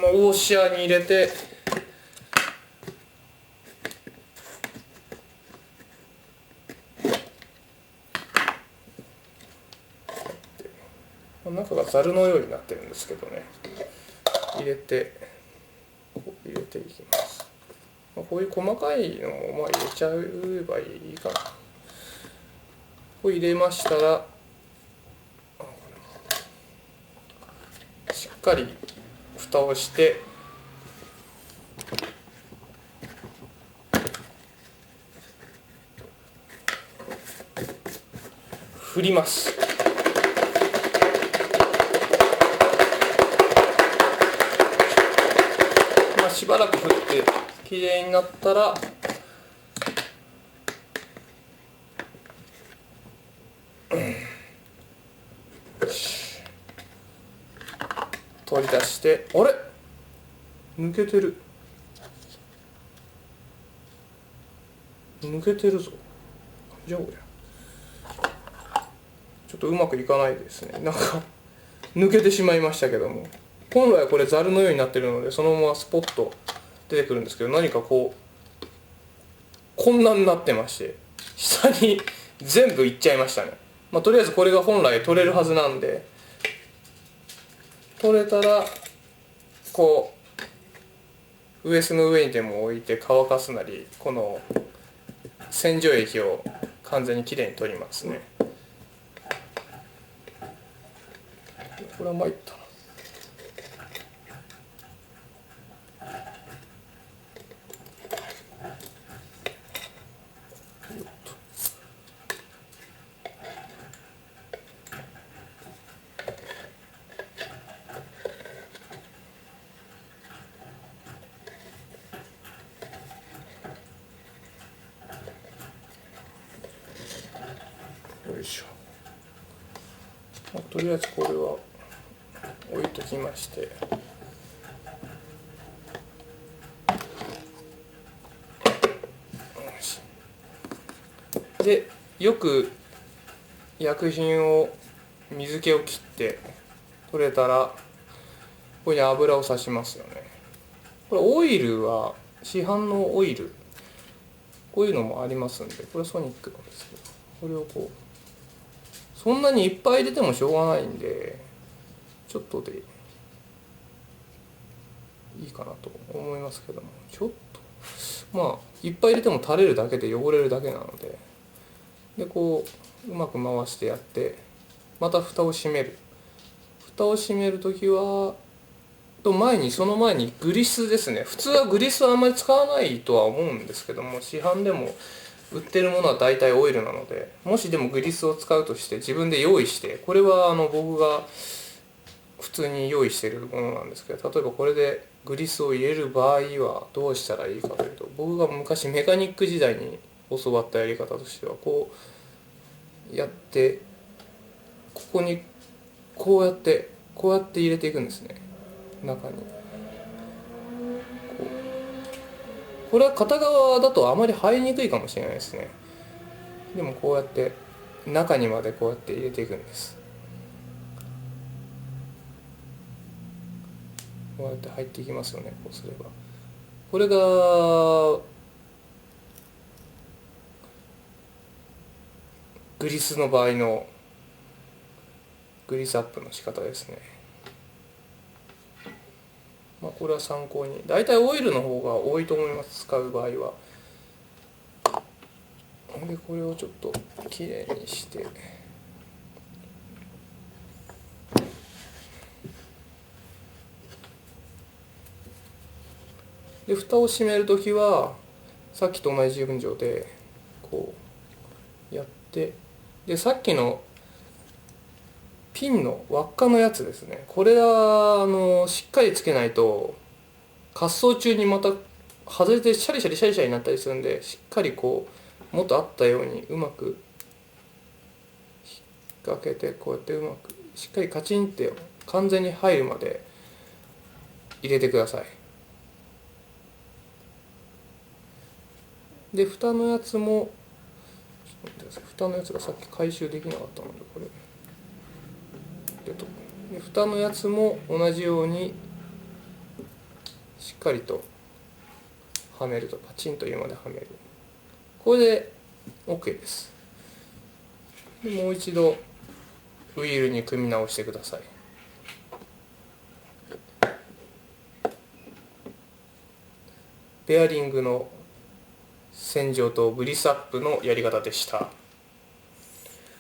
まウォッシャーに入れて、中がざるのようになってるんですけどね、入れて入れていきます。こういう細かいのも入れちゃえばいいかな。これ入れましたら、しっかり蓋をして振ります。しばらく振ってきれいになったら、取り出して、あれ抜けてるぞ。じゃあこれちょっとうまくいかないですね。なんか抜けてしまいましたけども、本来はこれざるのようになってるのでそのままスポッと出てくるんですけど、何かこんなになってまして、下に全部いっちゃいましたね。とりあえずこれが本来取れるはずなんで、取れたらこうウエスの上にでも置いて乾かすなり、この洗浄液を完全にきれいに取りますね。これは参ったな。よいしょ。とりあえずこれは置いときまして、でよく薬品を水気を切って取れたら、ここに油をさしますよね。これオイルは市販のオイル、こういうのもありますんで、これソニックなんですけど、これをこうそんなにいっぱい入れてもしょうがないんで、ちょっとでいいかなと思いますけども、ちょっといっぱい入れても垂れるだけで汚れるだけなので、こううまく回してやって、また蓋を閉める。蓋を閉めるときはその前にグリスですね。普通はグリスはあんまり使わないとは思うんですけども、市販でも売ってるものは大体オイルなので、もしでもグリスを使うとして自分で用意して、これは僕が普通に用意しているものなんですけど、例えばこれでグリスを入れる場合はどうしたらいいかというと、僕が昔メカニック時代に教わったやり方としては、こうやってここにこうやって入れていくんですね、中に。これは片側だとあまり入りにくいかもしれないですね。でもこうやって中にまでこうやって入れていくんです。こうやって入っていきますよね。こうすればこれがグリスの場合のグリスアップの仕方ですね。これは参考に、だいたいオイルの方が多いと思います、使う場合は。でこれをちょっときれいにして、で蓋を閉めるときはさっきと同じ順序でこうやって、でさっきのピンの輪っかのやつですね、これはしっかりつけないと滑走中にまた外れてシャリシャリになったりするんで、しっかりこうもっとあったようにうまく引っ掛けて、こうやってうまくしっかりカチンって完全に入るまで入れてください。で蓋のやつも蓋のやつがさっき回収できなかったので、これで蓋のやつも同じようにしっかりとはめると、パチンというまではめる。これで OK です。でもう一度ウイールに組み直してください。ベアリングの洗浄とグリスアップのやり方でした。